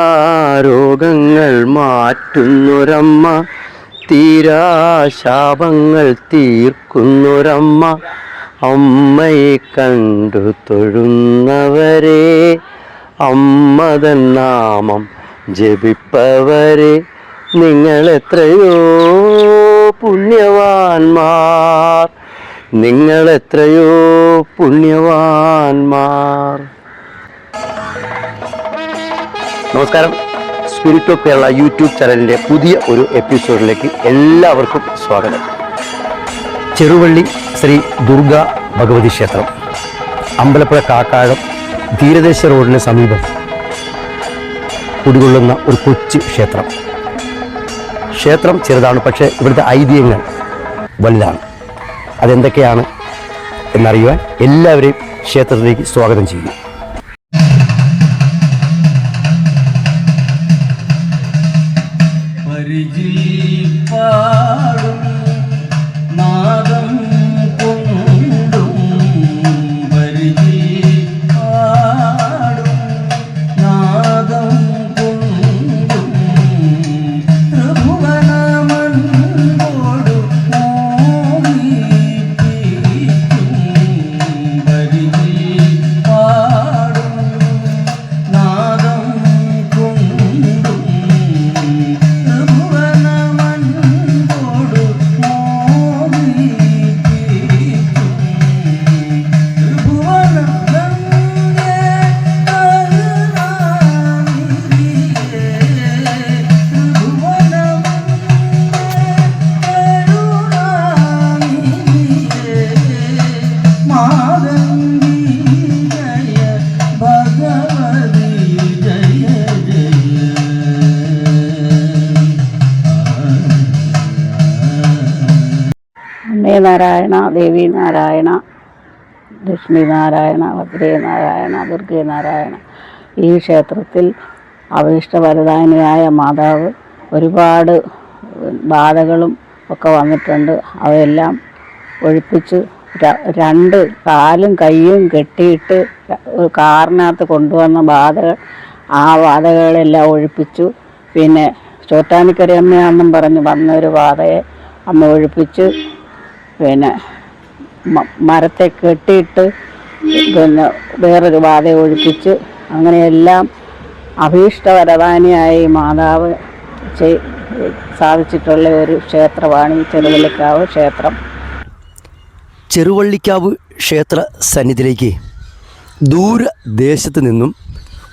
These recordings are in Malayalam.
മാറാരോഗങ്ങൾ മാറ്റുന്നൊരമ്മ, തീരാശാപങ്ങൾ തീർക്കുന്നൊരമ്മ, അമ്മയെ കണ്ടു തൊഴുന്നവരെ, അമ്മതൻ നാമം ജപിപ്പവരെ, നിങ്ങളെത്രയോ പുണ്യവാന്മാർ, നിങ്ങളെത്രയോ പുണ്യവാന്മാർ. നമസ്കാരം. സ്പിരിറ്റ് ഓഫ് കേരള യൂട്യൂബ് ചാനലിൻ്റെ പുതിയ ഒരു എപ്പിസോഡിലേക്ക് എല്ലാവർക്കും സ്വാഗതം. ചെറുവള്ളി ശ്രീ ദുർഗാ ഭഗവതി ക്ഷേത്രം, അമ്പലപ്പുഴ കാക്കാഴം തീരദേശ റോഡിന് സമീപം കുടികൊള്ളുന്ന ഒരു കൊച്ചു ക്ഷേത്രം. ക്ഷേത്രം ചെറുതാണ്, പക്ഷേ ഇവിടുത്തെ ഐതിഹ്യങ്ങൾ വലുതാണ്. അതെന്തൊക്കെയാണ് എന്നറിയുവാൻ എല്ലാവരെയും ക്ഷേത്രത്തിലേക്ക് സ്വാഗതം ചെയ്യുന്നു. പാടും നാദം കൊണ്ടും പാടും നാദം കൊണ്ടും ത്രിഭുവനമൻപോടു പാടും നാദം കൊണ്ടും നാരായണ, ദേവി നാരായണ, ലക്ഷ്മി നാരായണ, ഭദ്രേ നാരായണ, ദുർഗേ നാരായണ. ഈ ക്ഷേത്രത്തിൽ അഭീഷ്ടവരദായിനിയായ മാതാവ് ഒരുപാട് ബാധകളും ഒക്കെ വന്നിട്ടുണ്ട്. അവയെല്ലാം ഒഴിപ്പിച്ച് രണ്ട് കാലും കൈയും കെട്ടിയിട്ട് കാറിനകത്ത് കൊണ്ടുവന്ന ബാധകൾ, ആ ബാധകളെല്ലാം ഒഴിപ്പിച്ചു. പിന്നെ ചോറ്റാനിക്കരയമ്മയാണെന്നും പറഞ്ഞ് വന്നൊരു ബാധയെ അമ്മ ഒഴിപ്പിച്ച്, പിന്നെ മരത്തെ കെട്ടിയിട്ട് പിന്നെ വേറൊരു ബാധയെ ഒഴിപ്പിച്ച്, അങ്ങനെയെല്ലാം അഭീഷ്ടവരദാനിയായി മാതാവ് സാധിച്ചിട്ടുള്ള ഒരു ക്ഷേത്രമാണ് ഈ ചെറുവള്ളിക്കാവ് ക്ഷേത്രം. ചെറുവള്ളിക്കാവ് ക്ഷേത്ര സന്നിധിയിലേക്ക് ദൂരദേശത്ത് നിന്നും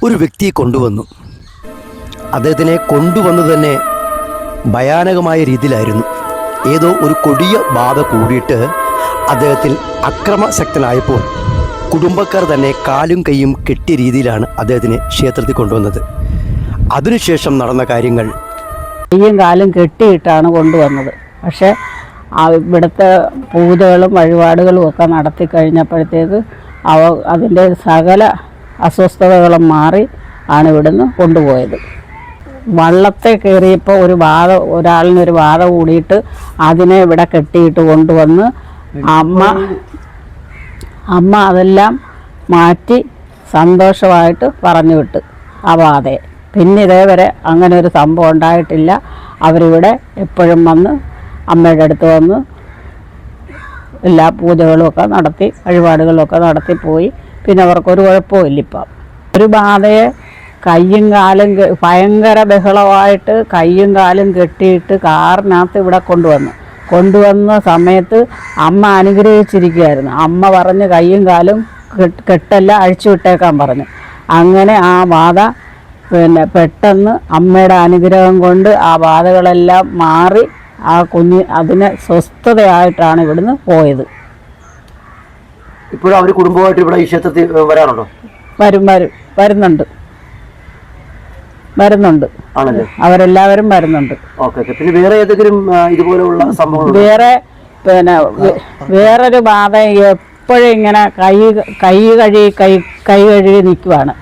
ഒരു വ്യക്തിയെ കൊണ്ടുവന്നു. അദ്ദേഹത്തിനെ കൊണ്ടുവന്നത് തന്നെ ഭയാനകമായ രീതിയിലായിരുന്നു. ഏതോ ഒരു കൊടിയ ബാധ കൂടിയിട്ട് അദ്ദേഹത്തിൽ അക്രമശക്തനായപ്പോൾ കുടുംബക്കാർ തന്നെ കാലും കൈയും കെട്ടിയ രീതിയിലാണ് അദ്ദേഹത്തിനെ ക്ഷേത്രത്തിൽ കൊണ്ടുവന്നത്. അതിനുശേഷം നടന്ന കാര്യങ്ങൾ, കൈയും കാലും കെട്ടിയിട്ടാണ് കൊണ്ടുവന്നത്. പക്ഷേ ഇവിടുത്തെ പൂജകളും വഴിപാടുകളും ഒക്കെ നടത്തി കഴിഞ്ഞപ്പോഴത്തേക്ക് അതിൻ്റെ സകല അസ്വസ്ഥതകളും മാറി ആണ് ഇവിടുന്ന് കൊണ്ടുപോയത്. വള്ളത്തെ കയറിയപ്പോൾ ഒരാളിനൊരു ബാധ കൂടിയിട്ട് അതിനെ ഇവിടെ കെട്ടിയിട്ട് കൊണ്ടുവന്ന് അമ്മ അതെല്ലാം മാറ്റി സന്തോഷമായിട്ട് പറഞ്ഞു വിട്ട് ആ ബാധയെ. പിന്നെ ഇതേവരെ അങ്ങനെ ഒരു സംഭവം ഉണ്ടായിട്ടില്ല. അവരിവിടെ എപ്പോഴും വന്ന് അമ്മയുടെ അടുത്ത് വന്ന് എല്ലാ പൂജകളുമൊക്കെ നടത്തി വഴിപാടുകളൊക്കെ നടത്തിപ്പോയി. പിന്നെ അവർക്കൊരു കുഴപ്പമില്ല. ഇപ്പം ഒരു ബാധയെ കയ്യും കാലും ഭയങ്കര ബഹളമായിട്ട് കയ്യും കാലും കെട്ടിയിട്ട് കാറിനകത്ത് ഇവിടെ കൊണ്ടുവന്ന സമയത്ത് അമ്മ അനുഗ്രഹിച്ചിരിക്കുകയായിരുന്നു. അമ്മ പറഞ്ഞ് കയ്യും കാലും കെട്ടല്ല അഴിച്ചു വിട്ടേക്കാൻ പറഞ്ഞു. അങ്ങനെ ആ ബാധ പിന്നെ പെട്ടെന്ന് അമ്മയുടെ അനുഗ്രഹം കൊണ്ട് ആ ബാധകളെല്ലാം മാറി ആ അതിനെ സ്വസ്ഥതയായിട്ടാണ് ഇവിടുന്ന് പോയത്. ഇപ്പോഴും അവർ കുടുംബമായിട്ട് ഇവിടെ ഈ ക്ഷേത്രത്തിൽ വരാറുണ്ടോ? വരുന്നുണ്ട്. അവരെല്ലാവരും വരുന്നുണ്ട്. പിന്നെ വേറെ ഏതെങ്കിലും ഇതുപോലെയുള്ള സംഭവങ്ങൾ? വേറൊരു ബാധ എപ്പോഴും ഇങ്ങനെ കൈ കഴുകി നിൽക്കുവാണ്.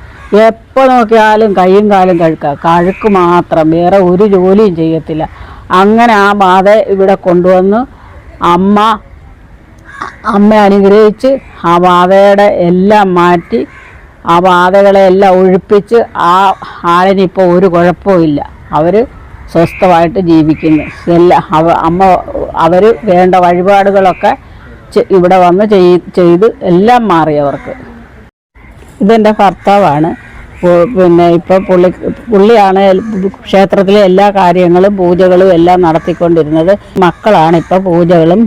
എപ്പോൾ നോക്കിയാലും കൈയും കാലും കഴുക്ക് മാത്രം, വേറെ ഒരു ജോലിയും ചെയ്യത്തില്ല. അങ്ങനെ ആ ബാധ ഇവിടെ കൊണ്ടുവന്ന് അമ്മ അനുഗ്രഹിച്ച് ആ ബാധയുടെ എല്ലാം മാറ്റി ആ ബാധകളെല്ലാം ഒഴിപ്പിച്ച് ആ ആളിനിപ്പോൾ ഒരു കുഴപ്പമില്ല. അവർ സ്വസ്ഥമായിട്ട് ജീവിക്കുന്നു. അവർ വേണ്ട വഴിപാടുകളൊക്കെ ഇവിടെ വന്ന് ചെയ്ത് എല്ലാം മാറി അവർക്ക്. ഇതെൻ്റെ ഭർത്താവാണ്. പിന്നെ ഇപ്പം പുള്ളിയാണ് ക്ഷേത്രത്തിലെ എല്ലാ കാര്യങ്ങളും പൂജകളും എല്ലാം നടത്തിക്കൊണ്ടിരുന്നത്. മക്കളാണ് ഇപ്പം പൂജകളും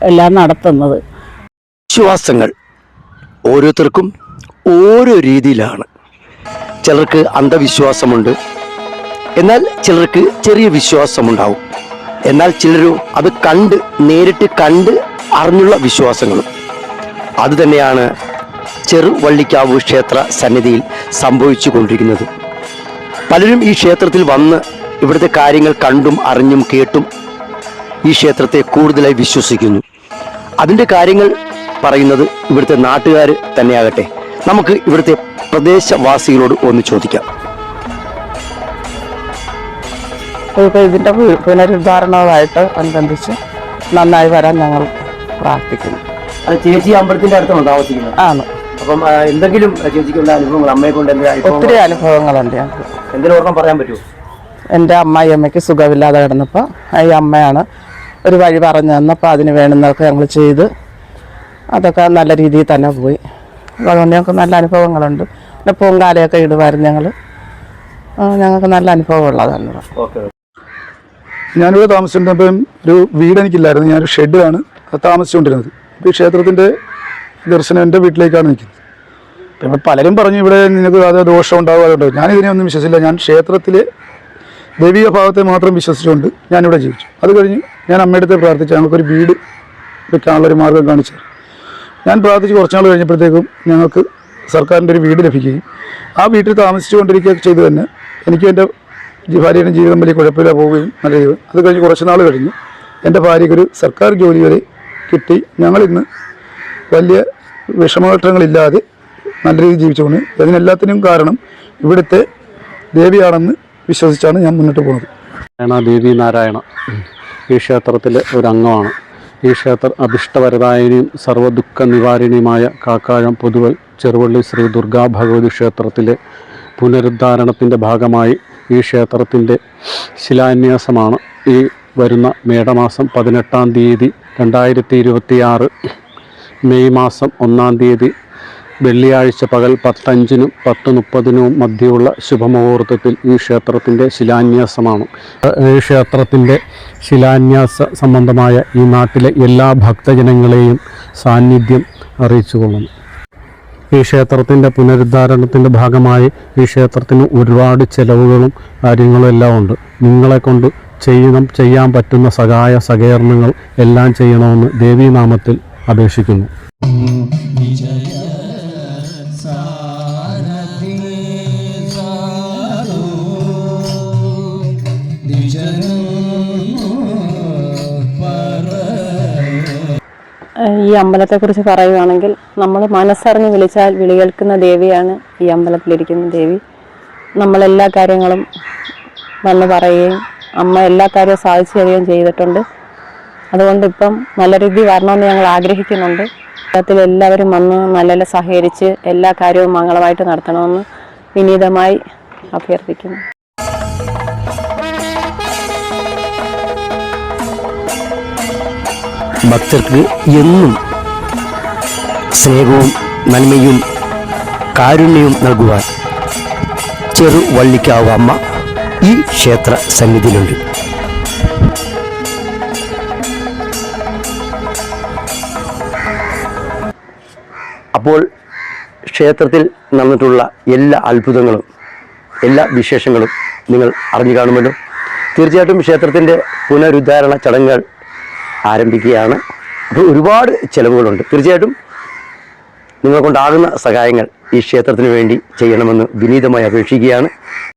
എല്ലാം നടത്തുന്നത്. വിശ്വാസങ്ങൾ ഓരോരുത്തർക്കും ഓരോ രീതിയിലാണ്. ചിലർക്ക് അന്ധവിശ്വാസമുണ്ട്, എന്നാൽ ചിലർക്ക് ചെറിയ വിശ്വാസമുണ്ടാവും. എന്നാൽ ചിലർ അത് നേരിട്ട് കണ്ട് അറിഞ്ഞുള്ള വിശ്വാസങ്ങളും. അതുതന്നെയാണ് ചെറുവള്ളിക്കാവ് ക്ഷേത്ര സന്നിധിയിൽ സംഭവിച്ചു കൊണ്ടിരിക്കുന്നത്. പലരും ഈ ക്ഷേത്രത്തിൽ വന്ന് ഇവിടുത്തെ കാര്യങ്ങൾ കണ്ടും അറിഞ്ഞും കേട്ടും ഈ ക്ഷേത്രത്തെ കൂടുതലായി വിശ്വസിക്കുന്നു. അതിൻ്റെ കാര്യങ്ങൾ പറയുന്നത് ഇവിടുത്തെ നാട്ടുകാർ തന്നെയാകട്ടെ. നമുക്ക് ഇവിടുത്തെ പ്രദേശവാസികളോട് ഒന്ന് ചോദിക്കാം. ഇപ്പോൾ ഇതിൻ്റെ പുനരുദ്ധാരണവുമായിട്ട് അനുബന്ധിച്ച് നന്നായി വരാൻ ഞങ്ങൾ പ്രാർത്ഥിക്കുന്നു. ചേച്ചി അമ്പലത്തിന്റെ അടുത്താണ് താമസിക്കുന്നത്. ആണ്. അപ്പം എന്തെങ്കിലും ചേച്ചിക്കുള്ള അനുഭവങ്ങൾ, അമ്മയെ കൊണ്ട് ഒത്തിരി അനുഭവങ്ങളുണ്ട് ഞങ്ങൾക്ക്. എന്തെങ്കിലും ഓർമ്മ പറയാൻ പറ്റുമോ? എൻ്റെ അമ്മയ്ക്ക് സുഖമില്ലാതെ കിടന്നപ്പോൾ ഈ അമ്മയാണ് ഒരു വഴി പറഞ്ഞു തന്നപ്പോൾ അതിന് വേണ്ടുന്നതൊക്കെ ഞങ്ങൾ ചെയ്ത് അതൊക്കെ നല്ല രീതിയിൽ തന്നെ പോയി. അതുകൊണ്ട് ഞങ്ങൾക്ക് നല്ല അനുഭവങ്ങളുണ്ട്. പിന്നെ പൂങ്കാലയൊക്കെ ഇടുമായിരുന്നു ഞങ്ങൾക്ക് നല്ല അനുഭവമുള്ളതാണ്. ഞാനിവിടെ താമസിച്ചിരുന്നപ്പം ഒരു വീട് എനിക്കില്ലായിരുന്നു. ഞാനൊരു ഷെഡിലാണ് താമസിച്ചുകൊണ്ടിരുന്നത്. ഇപ്പോൾ ഈ ക്ഷേത്രത്തിൻ്റെ ദർശനം എൻ്റെ വീട്ടിലേക്കാണ് നിൽക്കുന്നത്. പിന്നെ പലരും പറഞ്ഞു ഇവിടെ നിനക്ക് അത് ദോഷം ഉണ്ടാകാറുണ്ട്. ഞാനിതിനെ ഒന്നും വിശ്വസിച്ചില്ല. ഞാൻ ക്ഷേത്രത്തിലെ ദൈവിക ഭാഗത്തെ മാത്രം വിശ്വസിച്ചുകൊണ്ട് ഞാനിവിടെ ജീവിച്ചു. അത് കഴിഞ്ഞ് ഞാൻ അമ്മയുടെ അടുത്ത് പ്രാർത്ഥിച്ചു ഞങ്ങൾക്കൊരു വീട് വെക്കാനുള്ളൊരു മാർഗ്ഗം കാണിച്ചു. ഞാൻ പ്രാർത്ഥിച്ച് കുറച്ച് നാൾ കഴിഞ്ഞപ്പോഴത്തേക്കും ഞങ്ങൾക്ക് സർക്കാരിൻ്റെ ഒരു വീട് ലഭിക്കുകയും ആ വീട്ടിൽ താമസിച്ചുകൊണ്ടിരിക്കുകയൊക്കെ ചെയ്തു തന്നെ എനിക്കും എൻ്റെ ഭാര്യയുടെ ജീവിതം വലിയ കുഴപ്പമില്ല പോവുകയും നല്ല ജീവിതം. അത് കഴിഞ്ഞ് കുറച്ച് നാൾ കഴിഞ്ഞ് എൻ്റെ ഭാര്യയ്ക്കൊരു സർക്കാർ ജോലി വരെ കിട്ടി. ഞങ്ങളിന്ന് വലിയ വിഷമഘട്ടങ്ങളില്ലാതെ നല്ല രീതിയിൽ ജീവിച്ചുകൊണ്ട് അതിനെല്ലാത്തിനും കാരണം ഇവിടുത്തെ ദേവിയാണെന്ന് വിശ്വസിച്ചാണ് ഞാൻ മുന്നോട്ട് പോകുന്നത്. ദേവി നാരായണ ഈ ക്ഷേത്രത്തിലെ ഒരു അംഗമാണ്. ഈ ക്ഷേത്ര അഭിഷ്ടവരദായിനിയും സർവ്വദുഃഖ നിവാരിണിയുമായ കാക്കാഴം പൊതുവൽ ചെറുവള്ളി ശ്രീ ദുർഗാ ഭഗവതി ക്ഷേത്രത്തിലെ പുനരുദ്ധാരണത്തിൻ്റെ ഭാഗമായി ഈ ക്ഷേത്രത്തിൻ്റെ ശിലാന്യാസമാണ് ഈ വരുന്ന മേടമാസം 18-ാം തീയതി 2026 മെയ് മാസം 1-ാം തീയതി വെള്ളിയാഴ്ച പകൽ 10:05-നും 10:30-നും മധ്യയുള്ള ശുഭമുഹൂർത്തത്തിൽ ഈ ക്ഷേത്രത്തിൻ്റെ ശിലാന്യാസമാണ്. ഈ ക്ഷേത്രത്തിൻ്റെ ശിലാന്യാസ സംബന്ധമായ ഈ നാട്ടിലെ എല്ലാ ഭക്തജനങ്ങളെയും സാന്നിധ്യം അറിയിച്ചുകൊള്ളുന്നു. ഈ ക്ഷേത്രത്തിൻ്റെ പുനരുദ്ധാരണത്തിൻ്റെ ഭാഗമായി ഈ ക്ഷേത്രത്തിന് ഒരുപാട് ചെലവുകളും കാര്യങ്ങളും എല്ലാം ഉണ്ട്. നിങ്ങളെക്കൊണ്ട് ചെയ്യാൻ പറ്റുന്ന സഹകരണങ്ങൾ എല്ലാം ചെയ്യണമെന്ന് ദേവീനാമത്തിൽ അപേക്ഷിക്കുന്നു. ഈ അമ്പലത്തെക്കുറിച്ച് പറയുകയാണെങ്കിൽ നമ്മൾ മനസ്സറിഞ്ഞ് വിളിച്ചാൽ വിളി കേൾക്കുന്ന ദേവിയാണ് ഈ അമ്പലത്തിലിരിക്കുന്ന ദേവി. നമ്മളെല്ലാ കാര്യങ്ങളും വന്ന് പറയുകയും അമ്മ എല്ലാ കാര്യവും സാധിച്ചു തരികയും ചെയ്തിട്ടുണ്ട്. അതുകൊണ്ട് ഇപ്പം നല്ല രീതിയിൽ വരണമെന്ന് ഞങ്ങൾ ആഗ്രഹിക്കുന്നുണ്ട്. അമ്പലത്തിൽ എല്ലാവരും വന്ന് നല്ല സഹകരിച്ച് എല്ലാ കാര്യവും മംഗളമായിട്ട് നടത്തണമെന്ന് വിനീതമായി അഭ്യർത്ഥിക്കുന്നു. ഭക്തർക്ക് എന്നും സ്നേഹവും നന്മയും കാരുണ്യവും നൽകുവാൻ ചെറുവള്ളിക്കാവ് അമ്മ ഈ ക്ഷേത്ര സന്നിധിയിലുണ്ട്. അപ്പോൾ ക്ഷേത്രത്തിൽ നടന്നിട്ടുള്ള എല്ലാ അത്ഭുതങ്ങളും എല്ലാ വിശേഷങ്ങളും നിങ്ങൾ അറിഞ്ഞു കാണുമല്ലോ. തീർച്ചയായിട്ടും ക്ഷേത്രത്തിൻ്റെ പുനരുദ്ധാരണ ചടങ്ങുകൾ ആരംഭിക്കുകയാണ്. അപ്പോൾ ഒരുപാട് ചിലവുകളുണ്ട്. തീർച്ചയായിട്ടും നിങ്ങളെ കൊണ്ടാകുന്ന സഹായങ്ങൾ ഈ ക്ഷേത്രത്തിന് വേണ്ടി ചെയ്യണമെന്ന് വിനീതമായി അപേക്ഷിക്കുകയാണ്.